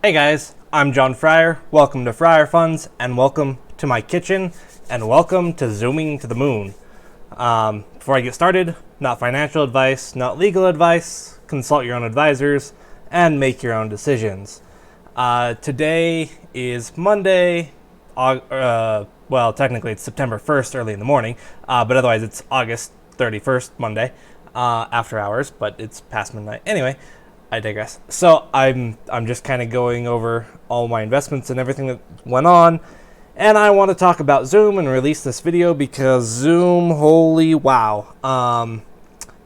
Hey guys, I'm John Fryer. Welcome to Fryer Funds, and welcome to my kitchen, and welcome to Zooming to the Moon. Before I get started, not financial advice, not legal advice. Consult your own advisors and make your own decisions. Today is Monday. Well, technically it's September 1st, early in the morning, but otherwise it's August 31st, Monday, after hours, but it's past midnight. Anyway, I digress. So I'm just kind of going over all my investments and everything that went on, and I want to talk about Zoom and release this video because Zoom, holy wow.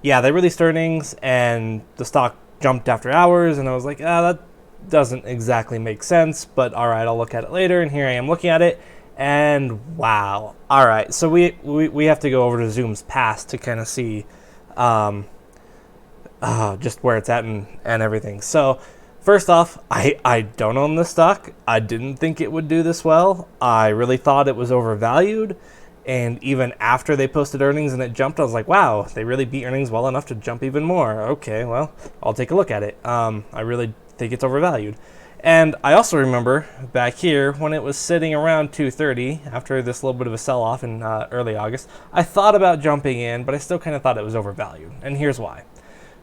Yeah, they released earnings and the stock jumped after hours, and I was like, that doesn't exactly make sense, but all right, I'll look at it later. And here I am looking at it, and wow. All right, so we have to go over to Zoom's past to kind of see just where it's at and everything. So first off, I don't own this stock. I didn't think it would do this well. I really thought it was overvalued. And even after they posted earnings and it jumped, I was like, wow, they really beat earnings well enough to jump even more. Okay, well, I'll take a look at it. I really think it's overvalued. And I also remember back here when it was sitting around 230 after this little bit of a sell-off in early August, I thought about jumping in, but I still kind of thought it was overvalued. And here's why.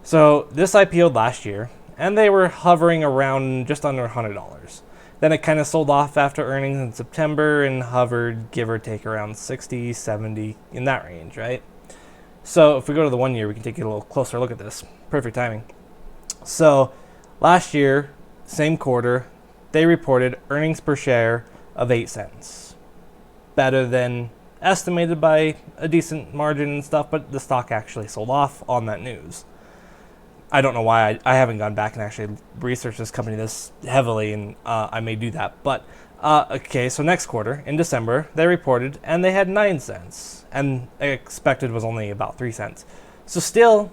So this IPO'd last year, and they were hovering around just under $100. Then it kind of sold off after earnings in September and hovered, give or take, around 60, 70, in that range, right? So if we go to the 1 year, we can take a little closer look at this. Perfect timing. So last year, same quarter, they reported earnings per share of 8 cents. Better than estimated by a decent margin and stuff, but the stock actually sold off on that news. I don't know why. I haven't gone back and actually researched this company this heavily, and I may do that. But, okay, so next quarter, in December, they reported, and they had 9 cents. And expected was only about 3 cents. So still,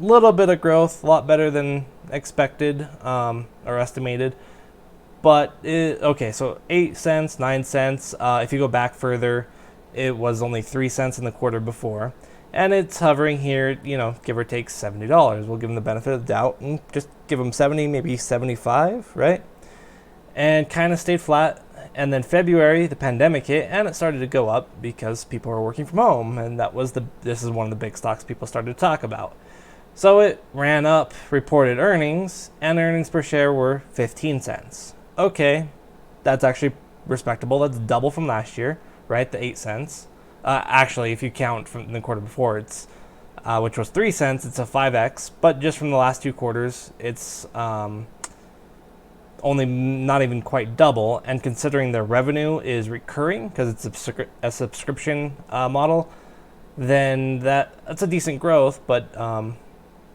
a little bit of growth, a lot better than expected or estimated. But, okay, so 8 cents, 9 cents. If you go back further, it was only 3 cents in the quarter before. And it's hovering here, give or take $70. We'll give them the benefit of the doubt and just give them 70, maybe 75, right? And kind of stayed flat. And then February, the pandemic hit, and it started to go up because people were working from home. And this is one of the big stocks people started to talk about. So it ran up, reported earnings, and earnings per share were 15 cents. Okay, that's actually respectable. That's double from last year, right? The 8 cents. Actually, if you count from the quarter before, it's which was 3 cents, it's a 5x. But just from the last 2 quarters, it's only not even quite double. And considering their revenue is recurring because it's a subscription model, then that's a decent growth, but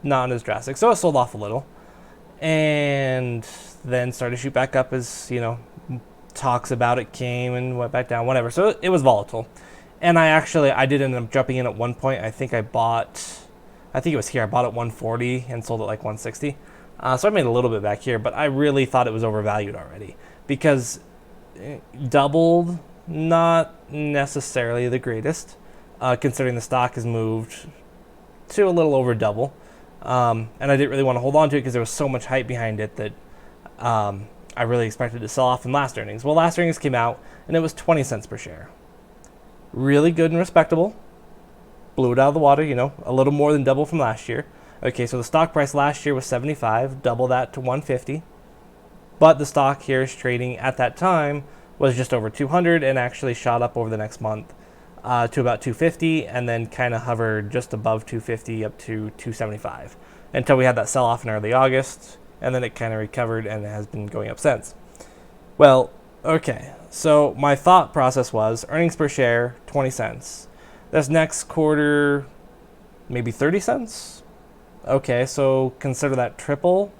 not as drastic. So it sold off a little, and then started to shoot back up as talks about it came and went back down, whatever. So it was volatile. And I did end up jumping in at one point. I think it was here. I bought at 140 and sold it like 160. So I made a little bit back here, but I really thought it was overvalued already because doubled, not necessarily the greatest, considering the stock has moved to a little over double. And I didn't really want to hold on to it because there was so much hype behind it that I really expected to sell off in last earnings. Well, last earnings came out and it was 20 cents per share. Really good and respectable. Blew it out of the water, a little more than double from last year. Okay, so the stock price last year was 75, double that to 150. But the stock here is trading at that time was just over 200 and actually shot up over the next month to about 250 and then kind of hovered just above 250 up to 275 until we had that sell-off in early August, and then it kind of recovered and has been going up since. Well, okay, so my thought process was earnings per share, 20 cents. This next quarter, maybe 30 cents? Okay, so consider that triple,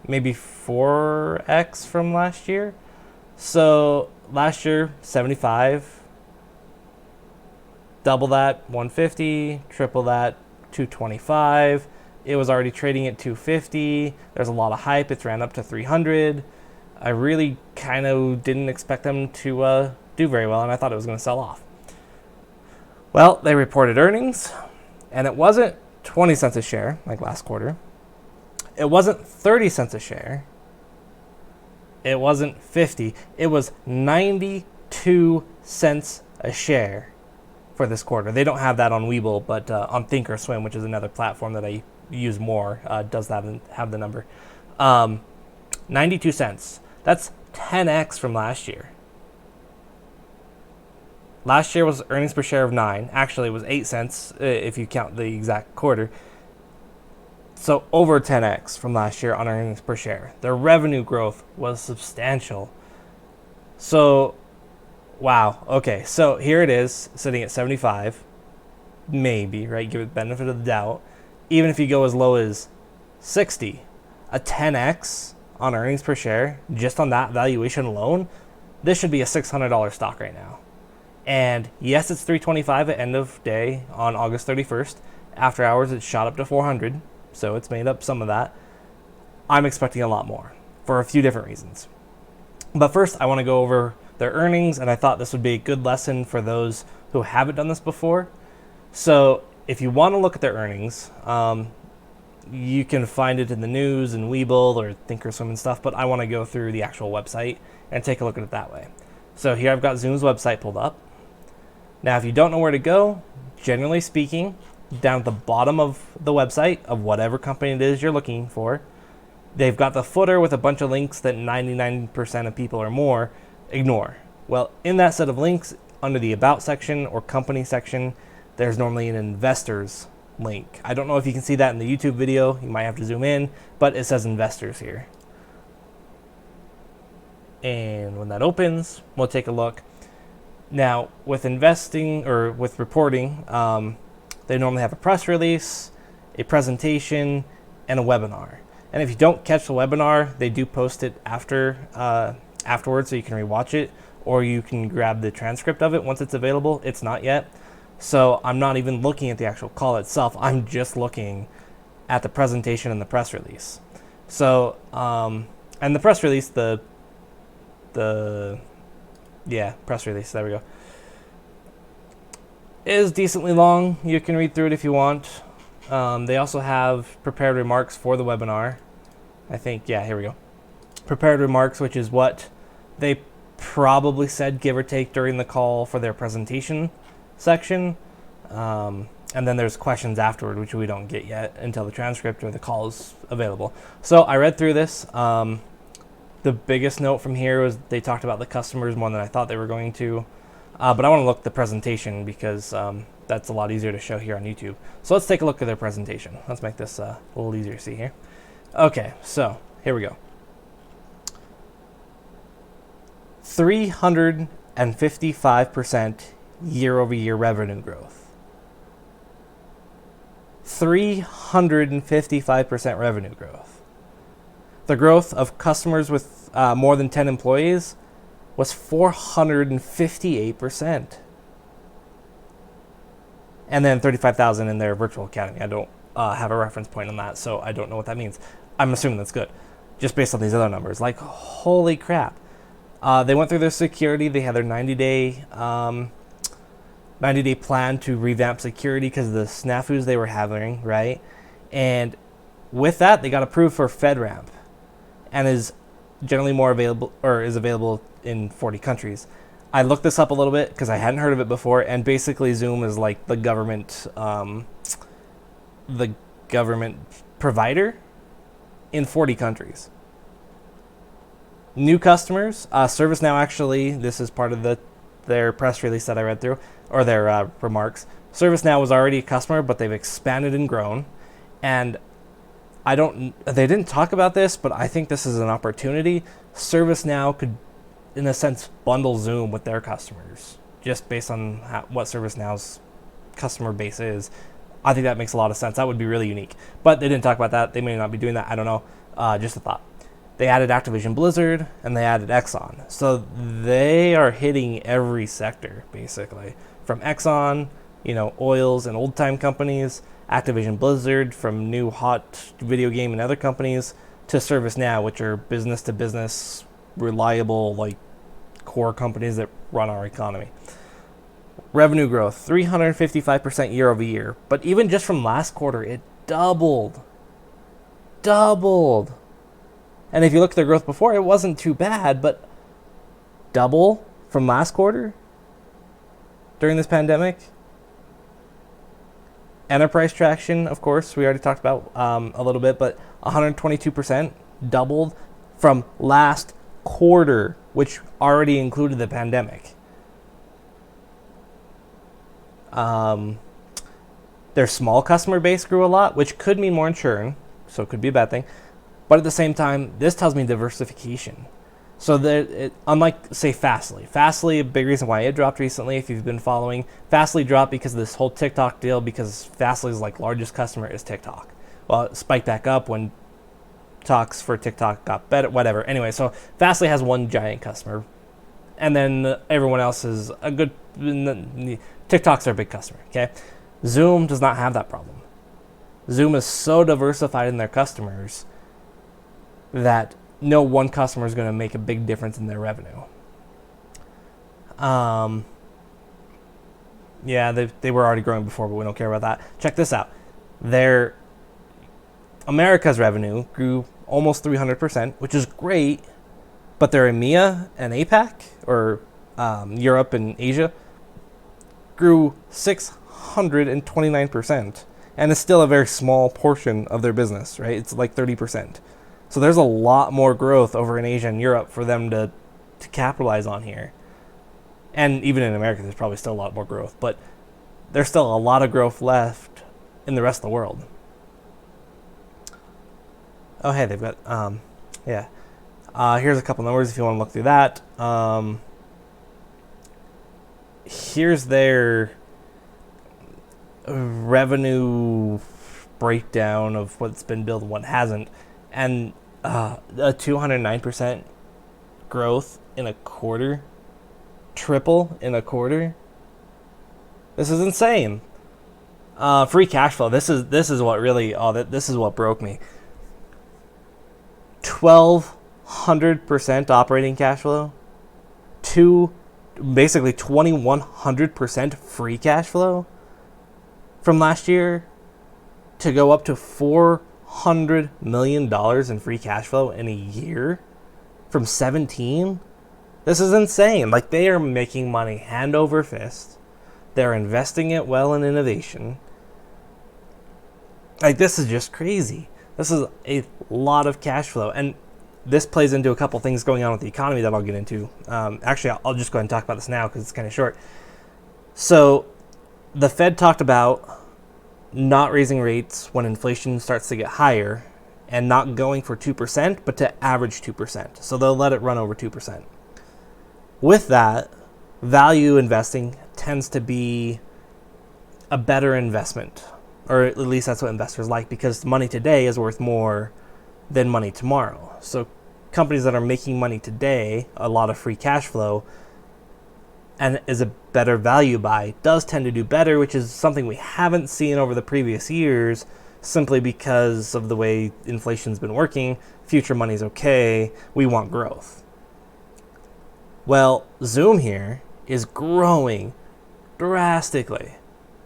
maybe 4x from last year. So last year, 75. Double that, 150. Triple that, 225. It was already trading at 250. There's a lot of hype. It's ran up to 300. I really kind of didn't expect them to do very well, and I thought it was going to sell off. Well, they reported earnings, and it wasn't 20 cents a share like last quarter. It wasn't 30 cents a share. It wasn't 50. It was 92 cents a share for this quarter. They don't have that on Webull, but on Thinkorswim, which is another platform that I use more, does have the number. 92 cents. That's 10x from last year. Last year was earnings per share of 9. Actually, it was 8 cents if you count the exact quarter. So over 10x from last year on earnings per share. Their revenue growth was substantial. So, wow. Okay, so here it is, sitting at 75. Maybe, right? Give it the benefit of the doubt. Even if you go as low as 60, a 10x on earnings per share, just on that valuation alone, this should be a $600 stock right now. And yes, it's $325 at end of day on August 31st. After hours, it shot up to 400, so it's made up some of that. I'm expecting a lot more for a few different reasons. But first, I want to go over their earnings, and I thought this would be a good lesson for those who haven't done this before. So if you want to look at their earnings, you can find it in the news and Webull or Thinkorswim and stuff, but I want to go through the actual website and take a look at it that way. So here I've got Zoom's website pulled up. Now, if you don't know where to go, generally speaking, down at the bottom of the website of whatever company it is you're looking for, they've got the footer with a bunch of links that 99% of people or more ignore. Well, in that set of links, under the About section or Company section, there's normally an Investors link. I don't know if you can see that in the YouTube video. You might have to zoom in, but it says Investors here. And when that opens, we'll take a look. Now, with investing or with reporting, they normally have a press release, a presentation, and a webinar. And if you don't catch the webinar, they do post it afterwards, so you can rewatch it, or you can grab the transcript of it once it's available. It's not yet. So I'm not even looking at the actual call itself. I'm just looking at the presentation and the press release. So, and the press release, press release, there we go, is decently long. You can read through it if you want. They also have prepared remarks for the webinar. I think, yeah, here we go. Prepared remarks, which is what they probably said, give or take, during the call for their presentation section. And then there's questions afterward, which we don't get yet until the transcript or the call is available. So I read through this. The biggest note from here was they talked about the customers more than I thought they were going to. But I want to look at the presentation because that's a lot easier to show here on YouTube. So let's take a look at their presentation. Let's make this a little easier to see here. Okay, so here we go. 355% year-over-year revenue growth. 355% revenue growth. The growth of customers with more than 10 employees was 458%. And then 35,000 in their virtual academy. I don't have a reference point on that, so I don't know what that means. I'm assuming that's good, just based on these other numbers. Like, holy crap. They went through their security. They had their 90-day plan to revamp security because of the snafus they were having, right? And with that, they got approved for FedRAMP and is generally more available, or is available in 40 countries. I looked this up a little bit because I hadn't heard of it before, and basically Zoom is like the government provider in 40 countries. New customers, ServiceNow actually, this is part of their press release that I read through, or their remarks. ServiceNow was already a customer, but they've expanded and grown. And they didn't talk about this, but I think this is an opportunity. ServiceNow could, in a sense, bundle Zoom with their customers, just based on what ServiceNow's customer base is. I think that makes a lot of sense. That would be really unique. But they didn't talk about that. They may not be doing that. I don't know. Just a thought. They added Activision Blizzard, and they added Exxon. So they are hitting every sector, basically. From Exxon, oils and old-time companies, Activision Blizzard, from new hot video game and other companies, to ServiceNow, which are business-to-business, reliable, core companies that run our economy. Revenue growth, 355% year over year. But even just from last quarter, it doubled. And if you look at their growth before, it wasn't too bad, but double from last quarter during this pandemic. Enterprise traction, of course, we already talked about a little bit, but 122% doubled from last quarter, which already included the pandemic. Their small customer base grew a lot, which could mean more churn, so it could be a bad thing. But at the same time, this tells me diversification. So unlike, say, Fastly, a big reason why it dropped recently, if you've been following, Fastly dropped because of this whole TikTok deal, because Fastly's largest customer is TikTok. Well, it spiked back up when talks for TikTok got better, whatever. Anyway, so Fastly has one giant customer, and then everyone else is a good, TikTok's their big customer, okay? Zoom does not have that problem. Zoom is so diversified in their customers that no one customer is going to make a big difference in their revenue. Yeah, they were already growing before, but we don't care about that. Check this out. Their America's revenue grew almost 300%, which is great, but their EMEA and APAC, or Europe and Asia, grew 629%, and it's still a very small portion of their business, right? It's like 30%. So there's a lot more growth over in Asia and Europe for them to capitalize on here. And even in America, there's probably still a lot more growth, but there's still a lot of growth left in the rest of the world. Oh, hey, they've got, yeah. Here's a couple numbers if you want to look through that. Here's their revenue breakdown of what's been billed and what hasn't. And a 209% growth in a quarter, triple in a quarter. This is insane. Free cash flow. This is what really. This is what broke me. 1,200% operating cash flow. Basically 2,100% free cash flow from last year, to go up to $400 million in free cash flow in a year from 17. This is insane. They are making money hand over fist. They're investing it well in innovation. This is just crazy. This is a lot of cash flow. And this plays into a couple things going on with the economy that I'll get into. Actually, I'll just go ahead and talk about this now because it's kind of short. So the Fed talked about not raising rates when inflation starts to get higher, and not going for 2%, but to average 2%. So they'll let it run over 2%. With that, value investing tends to be a better investment, or at least that's what investors like, because money today is worth more than money tomorrow. So companies that are making money today, a lot of free cash flow, and is a better value buy, does tend to do better, which is something we haven't seen over the previous years, simply because of the way inflation's been working. Future money's okay. We want growth. Well, Zoom here is growing drastically.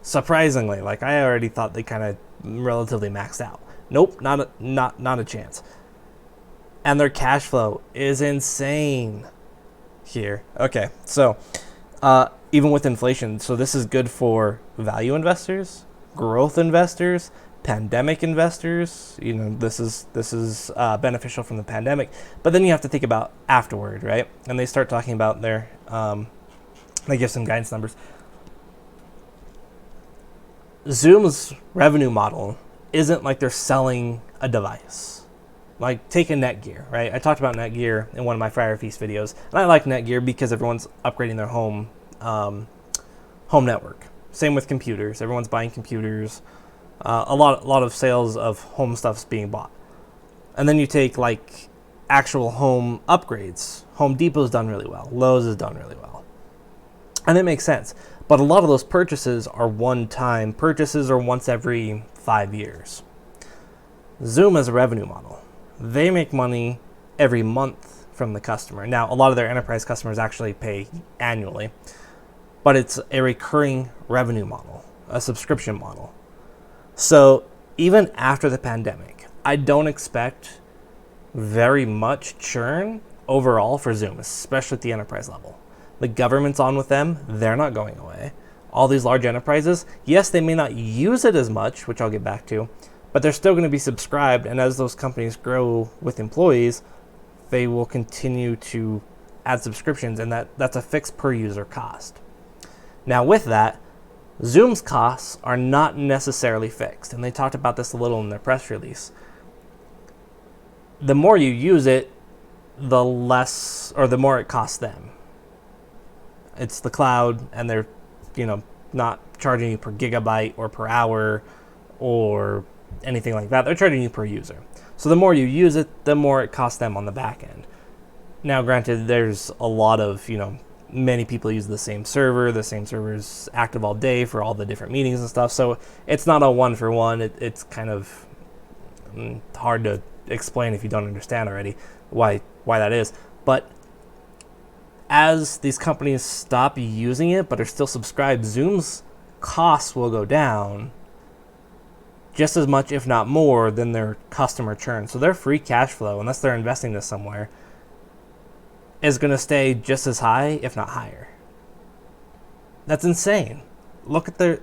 Surprisingly, I already thought they kind of relatively maxed out. Nope, not a chance. And their cash flow is insane here. Okay, so even with inflation, so this is good for value investors, growth investors, pandemic investors. This is beneficial from the pandemic. But then you have to think about afterward, right? And they start talking about their, they give some guidance numbers. Zoom's revenue model isn't like they're selling a device. Take a Netgear, right? I talked about Netgear in one of my Fire Feast videos, and I like Netgear because everyone's upgrading their home network. Same with computers. Everyone's buying computers. A lot of sales of home stuff's being bought. And then you take actual home upgrades. Home Depot's done really well. Lowe's has done really well. And it makes sense. But a lot of those purchases are one-time purchases, or once every 5 years. Zoom is a revenue model. They make money every month from the customer. Now, a lot of their enterprise customers actually pay annually, but it's a recurring revenue model, a subscription model. So even after the pandemic, I don't expect very much churn overall for Zoom, especially at the enterprise level. The government's on with them. They're not going away. All these large enterprises, yes, they may not use it as much, which I'll get back to, but they're still going to be subscribed. And as those companies grow with employees, they will continue to add subscriptions, and that's a fixed per user cost. Now with that, Zoom's costs are not necessarily fixed, and they talked about this a little in their press release. The more you use it, the less or the more it costs them. It's the cloud, and they're not charging you per gigabyte or per hour or anything like that. They're charging you per user. So the more you use it, the more it costs them on the back end. Now, granted, there's a lot of, many people use the same server. The same server is active all day for all the different meetings and stuff. So it's not a one-for-one. It's kind of hard to explain if you don't understand already why that is. But as these companies stop using it but are still subscribed, Zoom's costs will go down just as much, if not more, than their customer churn. So their free cash flow, unless they're investing this somewhere, is going to stay just as high, if not higher. That's insane. Look at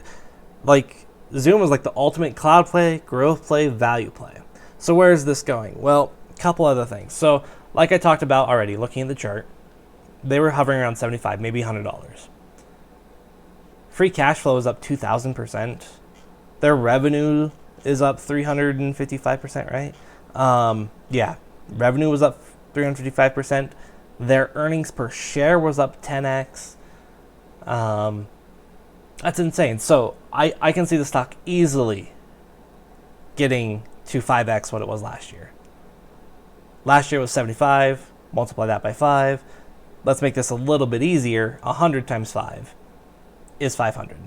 Zoom is like the ultimate cloud play, growth play, value play. So where is this going? Well, a couple other things. So like I talked about already, looking at the chart, they were hovering around $75, maybe $100. Free cash flow is up 2,000%. Their revenue is up 355%, right? Yeah, revenue was up 355%. Their earnings per share was up 10x. That's insane. So I can see the stock easily getting to 5x what it was last year. Last year was 75. Multiply that by 5. Let's make this a little bit easier. 100 times 5 is 500.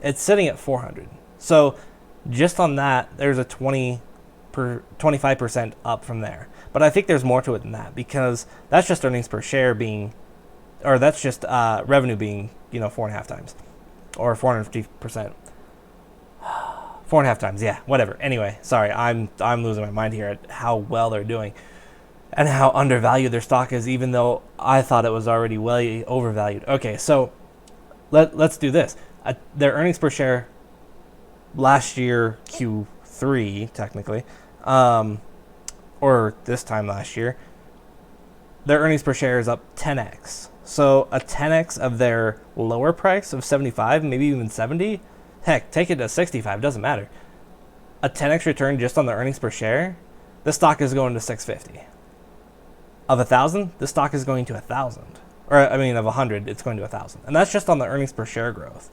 It's sitting at 400. So just on that, there's a 25% up from there. But I think there's more to it than that, because that's just earnings per share being, or that's just revenue being, 4.5 times, or 450%. 4.5 times, yeah, whatever. Anyway, sorry, I'm losing my mind here at how well they're doing and how undervalued their stock is, even though I thought it was already way overvalued. Okay, so let's do this. Their earnings per share last year, Q3, technically, or this time last year, their earnings per share is up 10x. So a 10x of their lower price of 75, maybe even 70, heck, take it to 65, doesn't matter. A 10x return just on the earnings per share, the stock is going to 650. Of 1,000, the stock is going to 1,000. Or, of 100, it's going to 1,000. And that's just on the earnings per share growth,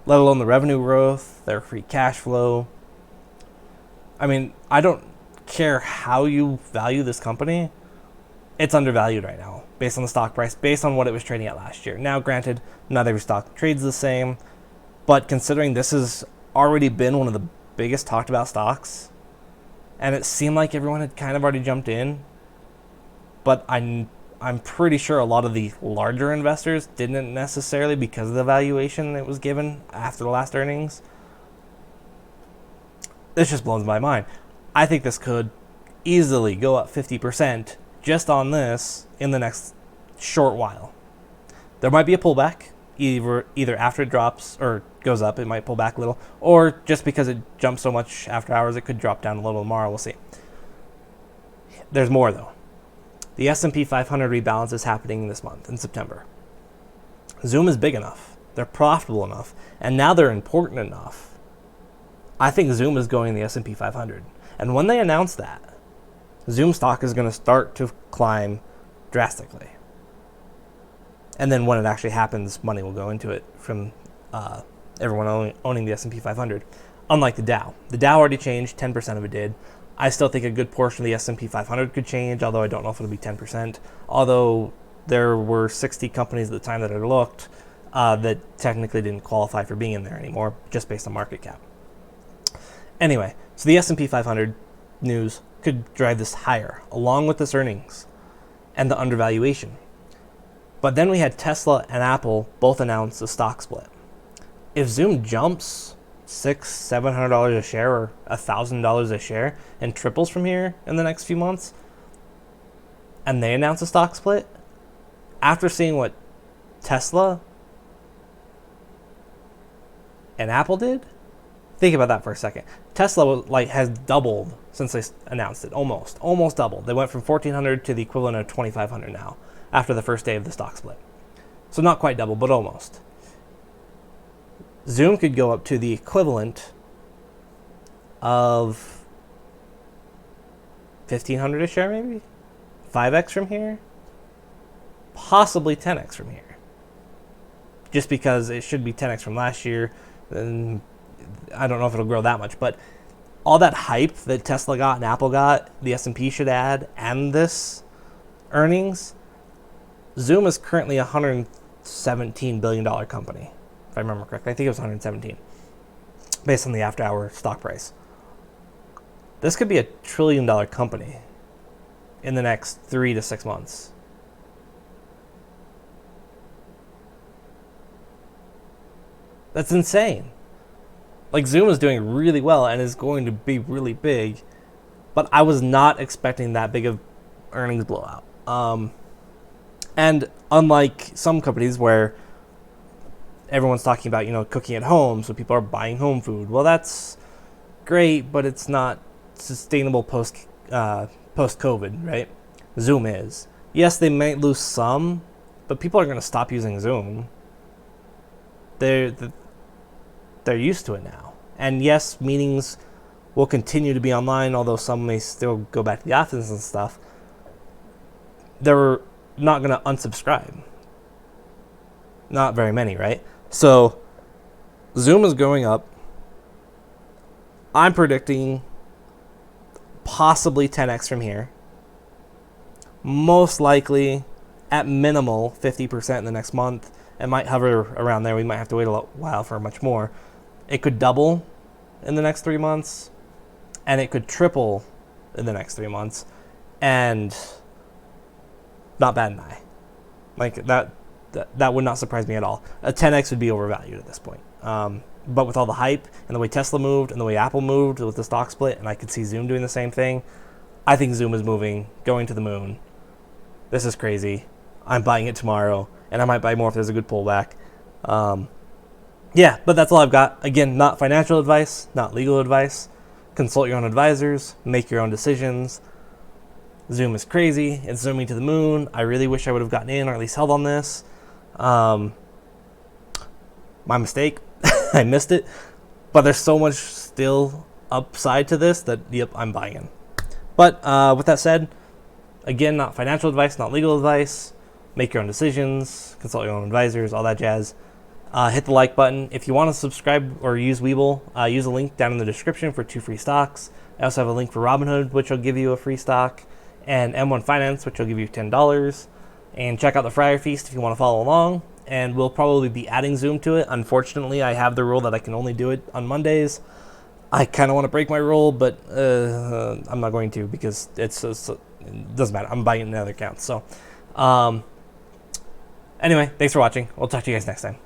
let alone the revenue growth, their free cash flow. I don't care how you value this company. It's undervalued right now, based on the stock price, based on what it was trading at last year. Now, granted, not every stock trades the same, but considering this has already been one of the biggest talked about stocks, and it seemed like everyone had kind of already jumped in, but I'm pretty sure a lot of the larger investors didn't necessarily, because of the valuation that was given after the last earnings. This just blows my mind. I think this could easily go up 50% just on this in the next short while. There might be a pullback, either after it drops or goes up, it might pull back a little, or just because it jumps so much after hours, it could drop down a little tomorrow. We'll see. There's more though. The S&P 500 rebalance is happening this month in September. Zoom is big enough, they're profitable enough, and now they're important enough. I think Zoom is going the S&P 500. And when they announce that, Zoom stock is going to start to climb drastically. And then when it actually happens, money will go into it from everyone owning the S&P 500. Unlike the Dow. The Dow already changed, 10% of it did. I still think a good portion of the S&P 500 could change, although I don't know if it'll be 10%. Although there were 60 companies at the time that I looked that technically didn't qualify for being in there anymore, just based on market cap. Anyway, so the S&P 500 news could drive this higher, along with this earnings and the undervaluation. But then we had Tesla and Apple both announce a stock split. If Zoom jumps $700 a share or $1,000 a share and triples from here in the next few months, and they announce a stock split, after seeing what Tesla and Apple did, think about that for a second. Tesla has doubled since they announced it, almost doubled. They went from 1,400 to the equivalent of 2,500 now after the first day of the stock split. So not quite double, but almost. Zoom could go up to the equivalent of 1,500 a share, maybe 5x from here, possibly 10x from here. Just because it should be 10x from last year, and I don't know if it'll grow that much, but all that hype that Tesla got and Apple got, the S&P should add, and this earnings, Zoom is currently a $117 billion company, if I remember correctly. I think it was 117, based on the after-hour stock price. This could be a $1 trillion company in the next 3 to 6 months. That's insane. Zoom is doing really well and is going to be really big, but I was not expecting that big of earnings blowout. And unlike some companies where everyone's talking about, cooking at home, so people are buying home food. Well, that's great, but it's not sustainable post-COVID, right? Zoom is. Yes, they might lose some, but people are going to stop using Zoom. They're used to it now. And yes, meetings will continue to be online, although some may still go back to the office and stuff. They're not going to unsubscribe. Not very many, right? So Zoom is going up. I'm predicting possibly 10x from here. Most likely, at minimal, 50% in the next month. It might hover around there. We might have to wait a while for much more. It could double in the next 3 months, and it could triple in the next 3 months, and not bad an eye. That would not surprise me at all. A 10x would be overvalued at this point. But with all the hype and the way Tesla moved and the way Apple moved with the stock split, and I could see Zoom doing the same thing, I think Zoom is moving, going to the moon. This is crazy. I'm buying it tomorrow, and I might buy more if there's a good pullback. Yeah, but that's all I've got. Again, not financial advice, not legal advice. Consult your own advisors, make your own decisions. Zoom is crazy. It's zooming to the moon. I really wish I would have gotten in or at least held on this. My mistake. I missed it. But there's so much still upside to this that, yep, I'm buying in. But with that said, again, not financial advice, not legal advice. Make your own decisions, consult your own advisors, all that jazz. Hit the like button. If you want to subscribe or use Webull, use a link down in the description for 2 free stocks. I also have a link for Robinhood, which will give you a free stock, and M1 Finance, which will give you $10. And check out the Friar Feast if you want to follow along. And we'll probably be adding Zoom to it. Unfortunately, I have the rule that I can only do it on Mondays. I kind of want to break my rule, but I'm not going to because it doesn't matter. I'm buying another account. So anyway, thanks for watching. We'll talk to you guys next time.